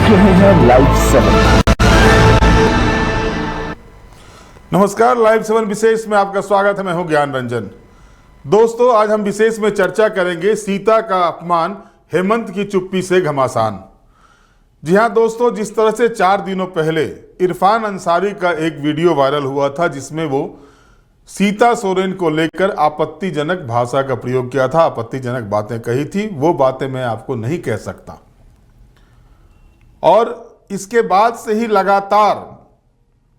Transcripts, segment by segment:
रहे हैं लाइव 7। नमस्कार, लाइव 7 विशेष में आपका स्वागत है। मैं हूं ज्ञान रंजन। दोस्तों, आज हम विशेष में चर्चा करेंगे सीता का अपमान, हेमंत की चुप्पी से घमासान। जी हां दोस्तों, जिस तरह से 4 दिनों पहले इरफान अंसारी का एक वीडियो वायरल हुआ था जिसमें वो सीता सोरेन को लेकर आपत्तिजनक भाषा का प्रयोग किया था, आपत्तिजनक बातें कही थी, वो बातें मैं आपको नहीं कह सकता। और इसके बाद से ही लगातार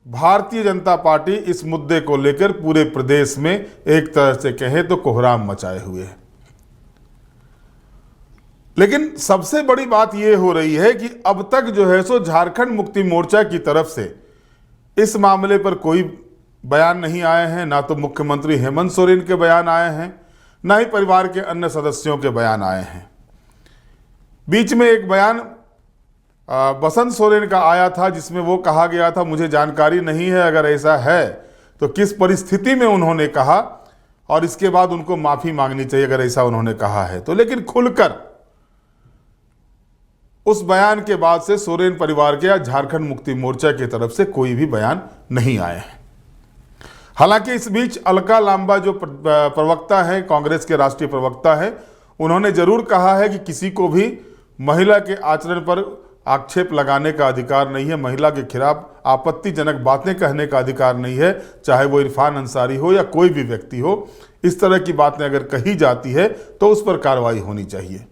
भारतीय जनता पार्टी इस मुद्दे को लेकर पूरे प्रदेश में एक तरह से कहें तो कोहराम मचाए हुए है। लेकिन सबसे बड़ी बात यह हो रही है कि अब तक जो है सो झारखंड मुक्ति मोर्चा की तरफ से इस मामले पर कोई बयान नहीं आए हैं। ना तो मुख्यमंत्री हेमंत सोरेन के बयान आए हैं, ना ही परिवार के अन्य सदस्यों के बयान आए हैं। बीच में एक बयान बसंत सोरेन का आया था जिसमें वो कहा गया था, मुझे जानकारी नहीं है, अगर ऐसा है तो किस परिस्थिति में उन्होंने कहा, और इसके बाद उनको माफी मांगनी चाहिए अगर ऐसा उन्होंने कहा है तो। लेकिन खुलकर उस बयान के बाद से सोरेन परिवार के या झारखंड मुक्ति मोर्चा की तरफ से कोई भी बयान नहीं आए हैं। हालांकि इस बीच अलका लांबा जो प्रवक्ता है, कांग्रेस के राष्ट्रीय प्रवक्ता है, उन्होंने जरूर कहा है कि किसी को भी महिला के आचरण पर आक्षेप लगाने का अधिकार नहीं है, महिला के खिलाफ आपत्तिजनक बातें कहने का अधिकार नहीं है, चाहे वो इरफान अंसारी हो या कोई भी व्यक्ति हो। इस तरह की बातें अगर कही जाती है तो उस पर कार्रवाई होनी चाहिए।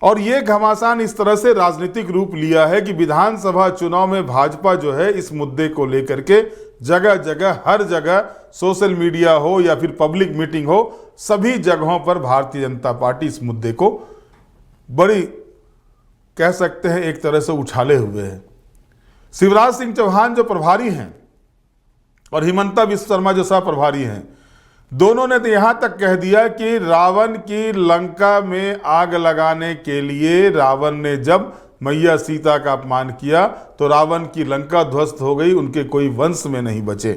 और ये घमासान इस तरह से राजनीतिक रूप लिया है कि विधानसभा चुनाव में भाजपा जो है इस मुद्दे को लेकर के जगह जगह, हर जगह, सोशल मीडिया हो या फिर पब्लिक मीटिंग हो, सभी जगहों पर भारतीय जनता पार्टी इस मुद्दे को बड़ी, कह सकते हैं, एक तरह से उछाले हुए हैं। शिवराज सिंह चौहान जो प्रभारी हैं और हिमंता बिश्व शर्मा जो सह प्रभारी हैं, दोनों ने तो यहां तक कह दिया कि रावण की लंका में आग लगाने के लिए रावण ने जब मैया सीता का अपमान किया तो रावण की लंका ध्वस्त हो गई, उनके कोई वंश में नहीं बचे।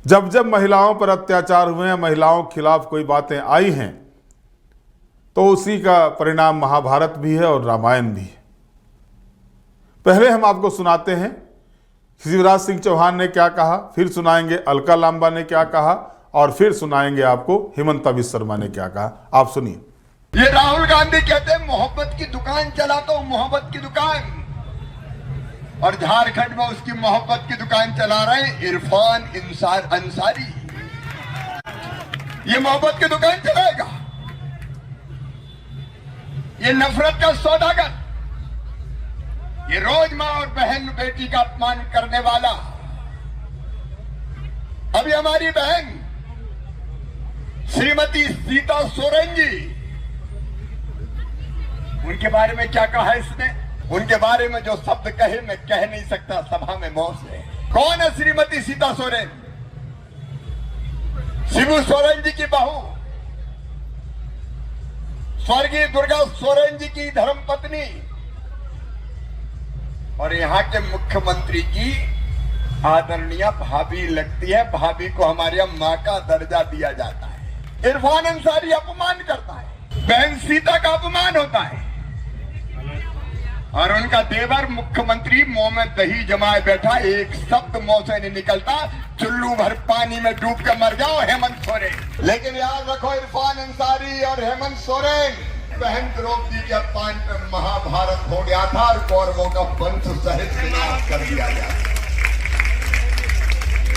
जब जब महिलाओं पर अत्याचार हुए हैं, महिलाओं के खिलाफ कोई बातें आई हैं, तो उसी का परिणाम महाभारत भी है और रामायण भी है। पहले हम आपको सुनाते हैं शिवराज सिंह चौहान ने क्या कहा, फिर सुनाएंगे अलका लांबा ने क्या कहा, और फिर सुनाएंगे आपको हिमंता बिश्व शर्मा ने क्या कहा। आप सुनिए। ये राहुल गांधी कहते हैं मोहब्बत की दुकान चलाता हूं, मोहब्बत की दुकान, और झारखंड में उसकी मोहब्बत की दुकान चला रहे हैं इरफान अंसारी। ये मोहब्बत की दुकान चलाएगा, ये नफरत का सौदागर, ये रोज मां और बहन बेटी का अपमान करने वाला। अभी हमारी बहन श्रीमती सीता सोरेन जी, उनके बारे में क्या कहा है इसने, उनके बारे में जो शब्द कहे मैं कह नहीं सकता सभा में मौन से। कौन है श्रीमती सीता सोरेन? शिबू सोरेन जी की बहू, स्वर्गीय दुर्गा सोरेन जी की धर्मपत्नी, और यहाँ के मुख्यमंत्री की आदरणीय भाभी लगती है। भाभी को हमारे यहाँ मां का दर्जा दिया जाता है। इरफान अंसारी अपमान करता है, बहन सीता का अपमान होता है, और उनका देवर मुख्यमंत्री मुंह में दही जमाए बैठा, एक शब्द मुंह से नहीं निकलता, चुल्लू भर पानी में डूब के मर जाओ हेमंत सोरेन। लेकिन याद रखो, इरफान अंसारी और हेमंत सोरेन, बहन द्रौपदी के अपमान पर महाभारत हो गया था और कौरवों का वंश सहित विनाश कर दिया गया।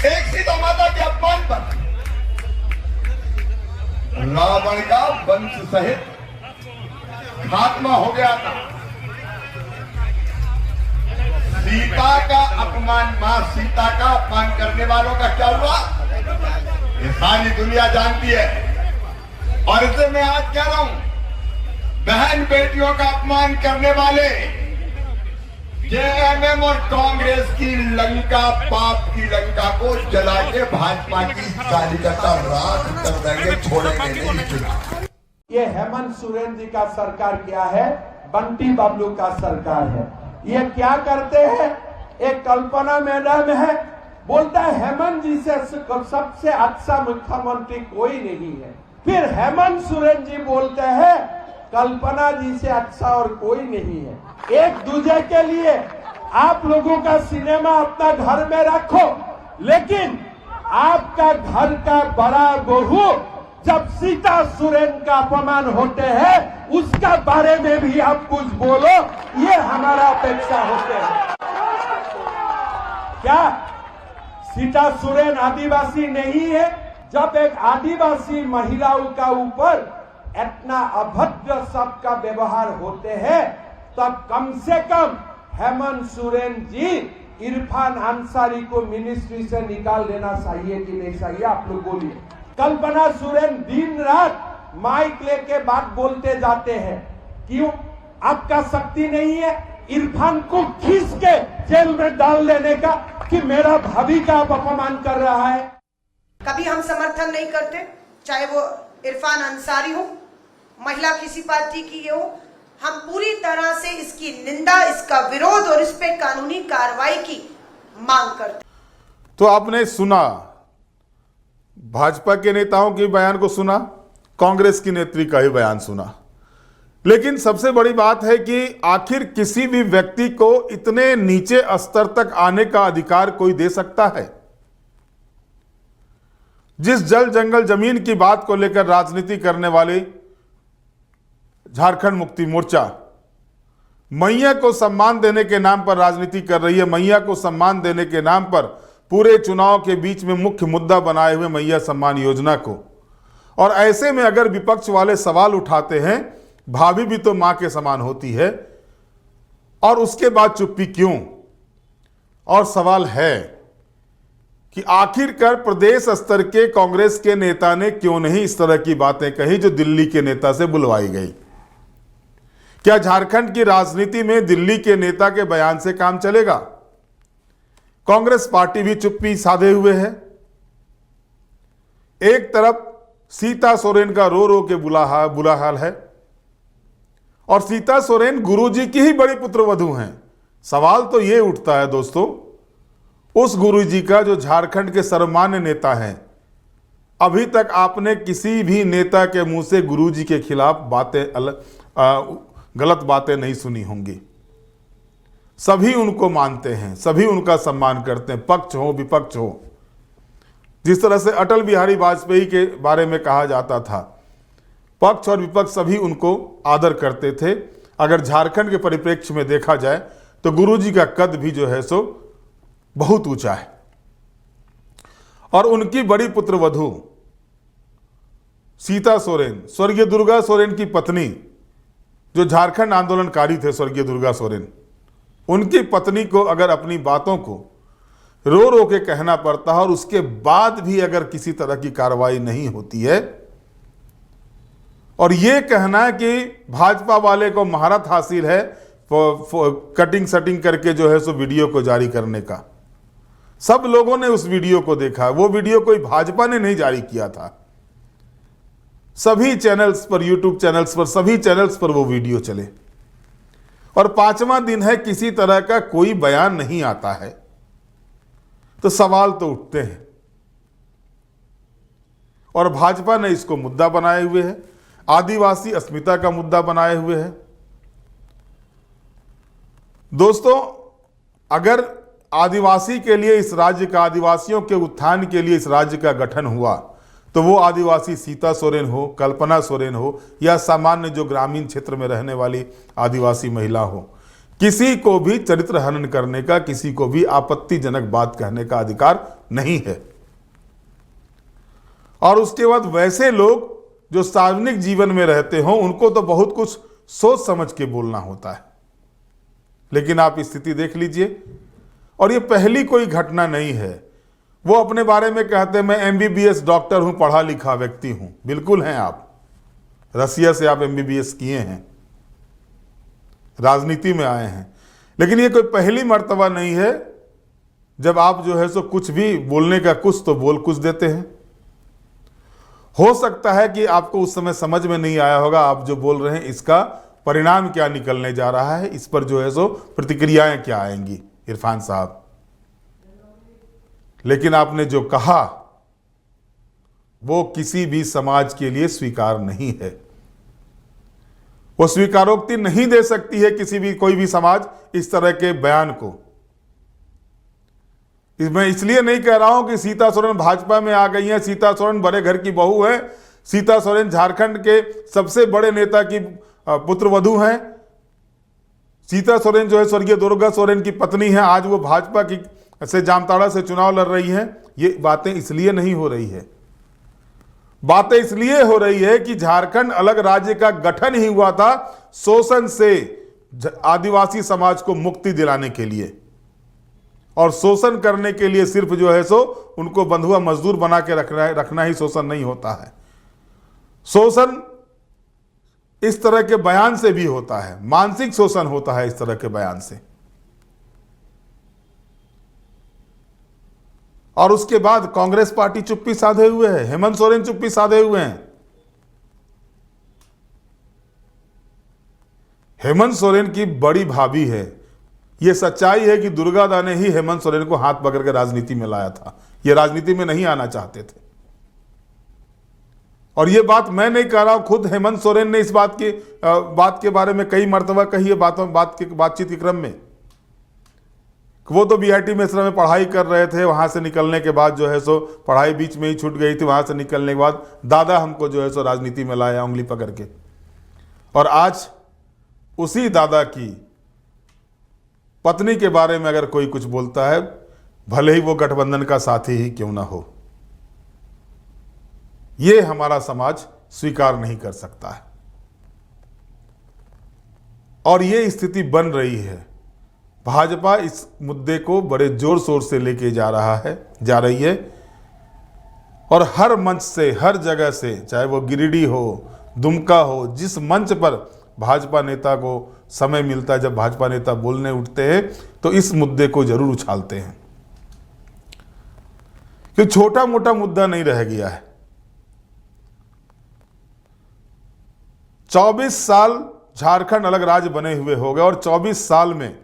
एक सीता माता के अपमान पर रावण का वंश सहित खात्मा हो गया था। सीता का अपमान, मां सीता का अपमान करने वालों का क्या हुआ, ये सारी दुनिया जानती है। और इसे मैं आज कह रहा हूं, बहन बेटियों का अपमान करने वाले जेएमएम और कांग्रेस की लंका, पाप की लंका को जला के भाजपा की कार्यकर्ता राख कर देंगे, छोड़ेंगे नहीं चुनाव। ये हेमंत सोरेन जी का सरकार क्या है, बंटी बबलू का सरकार है। ये क्या करते हैं, एक कल्पना मैडम है, बोलता है हेमंत जी से सबसे अच्छा मुख्यमंत्री कोई नहीं है। फिर हेमंत सोरेन जी बोलते हैं कल्पना जी से अच्छा और कोई नहीं है। एक दूसरे के लिए आप लोगों का सिनेमा अपना घर में रखो, लेकिन आपका घर का बड़ा बहू जब सीता सोरेन का अपमान होते हैं उसका बारे में भी आप कुछ बोलो, ये हमारा अपेक्षा होते हैं। क्या सीता सोरेन आदिवासी नहीं है? जब एक आदिवासी महिलाओं का ऊपर इतना अभद्र शब्द का व्यवहार होते हैं तब कम से कम हेमंत सोरेन जी इरफान अंसारी को मिनिस्ट्री से निकाल देना चाहिए कि नहीं चाहिए? आप लोग बोलिए। कल्पना सोरेन दिन रात माइक लेके बात बोलते जाते हैं, क्यों? आपका शक्ति नहीं है इरफान को खींच के जेल में डाल देने का कि मेरा भाभी का आप अपमान कर रहा है? कभी हम समर्थन नहीं करते, चाहे वो इरफान अंसारी हो, महिला किसी पार्टी की हो। हम पूरी तरह से इसकी निंदा, इसका विरोध और इस पे कानूनी कार्रवाई की मांग करते। तो आपने सुना, भाजपा के नेताओं के बयान को सुना, कांग्रेस की नेत्री का ही बयान सुना, लेकिन सबसे बड़ी बात है कि आखिर किसी भी व्यक्ति को इतने नीचे स्तर तक आने का अधिकार कोई दे सकता है? जिस जल जंगल जमीन की बात को लेकर राजनीति करने वाले झारखंड मुक्ति मोर्चा मैया को सम्मान देने के नाम पर राजनीति कर रही है। मैया को सम्मान देने के नाम पर पूरे चुनाव के बीच में मुख्य मुद्दा बनाए हुए मैया सम्मान योजना को। और ऐसे में अगर विपक्ष वाले सवाल उठाते हैं, भाभी भी तो मां के समान होती है, और उसके बाद चुप्पी क्यों? और सवाल है कि आखिरकार प्रदेश स्तर के कांग्रेस के नेता ने क्यों नहीं इस तरह की बातें कही जो दिल्ली के नेता से बुलवाई गई? क्या झारखंड की राजनीति में दिल्ली के नेता के बयान से काम चलेगा? कांग्रेस पार्टी भी चुप्पी साधे हुए है। एक तरफ सीता सोरेन का रो रो के बुरा हाल है, और सीता सोरेन गुरुजी की ही बड़ी पुत्रवधू हैं। सवाल तो यह उठता है दोस्तों, उस गुरुजी का जो झारखंड के सर्वमान्य नेता हैं, अभी तक आपने किसी भी नेता के मुंह से गुरुजी के खिलाफ गलत बातें नहीं सुनी होंगी। सभी उनको मानते हैं, सभी उनका सम्मान करते हैं, पक्ष हो विपक्ष हो। जिस तरह से अटल बिहारी वाजपेयी के बारे में कहा जाता था, पक्ष और विपक्ष सभी उनको आदर करते थे। अगर झारखंड के परिप्रेक्ष्य में देखा जाए तो गुरुजी का कद भी जो है सो बहुत ऊंचा है, और उनकी बड़ी पुत्रवधू सीता सोरेन, स्वर्गीय दुर्गा सोरेन की पत्नी, जो झारखंड आंदोलनकारी थे स्वर्गीय दुर्गा सोरेन, उनकी पत्नी को अगर अपनी बातों को रो रो के कहना पड़ता है और उसके बाद भी अगर किसी तरह की कार्रवाई नहीं होती है, और यह कहना कि भाजपा वाले को महारत हासिल है कटिंग सटिंग करके जो है सो वीडियो को जारी करने का। सब लोगों ने उस वीडियो को देखा। वो वीडियो कोई भाजपा ने नहीं जारी किया था, सभी चैनल्स पर, यूट्यूब चैनल्स पर, सभी चैनल्स पर वो वीडियो चले, और 5वां दिन है, किसी तरह का कोई बयान नहीं आता है। तो सवाल तो उठते हैं, और भाजपा ने इसको मुद्दा बनाए हुए है, आदिवासी अस्मिता का मुद्दा बनाए हुए है। दोस्तों, अगर आदिवासी के लिए इस राज्य का, आदिवासियों के उत्थान के लिए इस राज्य का गठन हुआ, तो वो आदिवासी सीता सोरेन हो, कल्पना सोरेन हो, या सामान्य जो ग्रामीण क्षेत्र में रहने वाली आदिवासी महिला हो, किसी को भी चरित्र हनन करने का, किसी को भी आपत्तिजनक बात कहने का अधिकार नहीं है। और उसके बाद वैसे लोग जो सार्वजनिक जीवन में रहते हो, उनको तो बहुत कुछ सोच समझ के बोलना होता है। लेकिन आप स्थिति देख लीजिए, और ये पहली कोई घटना नहीं है। वो अपने बारे में कहते हैं मैं एमबीबीएस डॉक्टर हूं, पढ़ा लिखा व्यक्ति हूं। बिल्कुल हैं आप, रसिया से आप एमबीबीएस किए हैं, राजनीति में आए हैं, लेकिन ये कोई पहली मर्तबा नहीं है जब आप जो है सो कुछ भी बोलने का कुछ तो बोल कुछ देते हैं। हो सकता है कि आपको उस समय समझ में नहीं आया होगा आप जो बोल रहे हैं इसका परिणाम क्या निकलने जा रहा है, इस पर जो है सो प्रतिक्रियाएं क्या आएंगी इरफान साहब। लेकिन आपने जो कहा वो किसी भी समाज के लिए स्वीकार नहीं है। वो स्वीकारोक्ति नहीं दे सकती है किसी भी कोई भी समाज इस तरह के बयान को। मैं इसलिए नहीं कह रहा हूं कि सीता सोरेन भाजपा में आ गई हैं, सीता सोरेन बड़े घर की बहू है, सीता सोरेन झारखंड के सबसे बड़े नेता की पुत्रवधू हैं, सीता सोरेन जो है स्वर्गीय दुर्गा सोरेन की पत्नी है, आज वो भाजपा की से जामताड़ा से चुनाव लड़ रही हैं। ये बातें इसलिए नहीं हो रही है, बातें इसलिए हो रही है कि झारखंड अलग राज्य का गठन ही हुआ था शोषण से आदिवासी समाज को मुक्ति दिलाने के लिए, और शोषण करने के लिए सिर्फ जो है सो उनको बंधुआ मजदूर बना के रखना ही शोषण नहीं होता है। शोषण इस तरह के बयान से भी होता है, मानसिक शोषण होता है इस तरह के बयान से। और उसके बाद कांग्रेस पार्टी चुप्पी साधे हुए है, हेमंत सोरेन चुप्पी साधे हुए हैं। हेमंत सोरेन की बड़ी भाभी है, यह सच्चाई है कि दुर्गा दा ने ही हेमंत सोरेन को हाथ पकड़ के राजनीति में लाया था। ये राजनीति में नहीं आना चाहते थे, और ये बात मैं नहीं कह रहा हूं, खुद हेमंत सोरेन ने इस बात के बारे में कई मर्तबा कही है बातचीत के क्रम में। वो तो बीआईटी मेसरा में पढ़ाई कर रहे थे, वहां से निकलने के बाद जो है सो पढ़ाई बीच में ही छूट गई थी, वहां से निकलने के बाद दादा हमको जो है सो राजनीति में लाया उंगली पकड़ के, और आज उसी दादा की पत्नी के बारे में अगर कोई कुछ बोलता है, भले ही वो गठबंधन का साथी ही क्यों ना हो, ये हमारा समाज स्वीकार नहीं कर सकता है। और ये स्थिति बन रही है। भाजपा इस मुद्दे को बड़े जोर शोर से लेके जा रही है, और हर मंच से, हर जगह से, चाहे वो गिरिडीह हो, दुमका हो, जिस मंच पर भाजपा नेता को समय मिलता है, जब भाजपा नेता बोलने उठते हैं तो इस मुद्दे को जरूर उछालते हैं, कि छोटा मोटा मुद्दा नहीं रह गया है। 24 साल झारखंड अलग राज्य बने हुए हो गए, और 24 साल में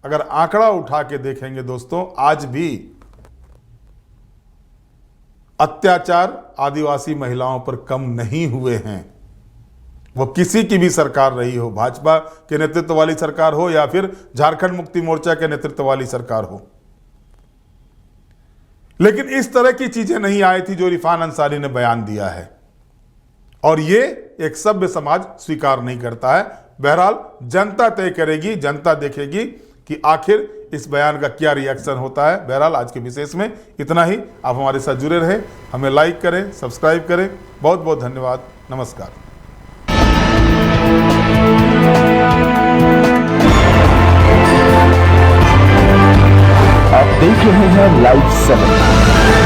अगर आंकड़ा उठा के देखेंगे दोस्तों, आज भी अत्याचार आदिवासी महिलाओं पर कम नहीं हुए हैं। वो किसी की भी सरकार रही हो, भाजपा के नेतृत्व वाली सरकार हो या फिर झारखंड मुक्ति मोर्चा के नेतृत्व वाली सरकार हो, लेकिन इस तरह की चीजें नहीं आई थी जो इरफान अंसारी ने बयान दिया है, और ये एक सभ्य समाज स्वीकार नहीं करता है। बहरहाल जनता तय करेगी, जनता देखेगी कि आखिर इस बयान का क्या रिएक्शन होता है। बहरहाल आज के विशेष में इतना ही। आप हमारे साथ जुड़े रहें, हमें लाइक करें, सब्सक्राइब करें। बहुत बहुत धन्यवाद। नमस्कार। आप देख रहे हैं लाइव 7।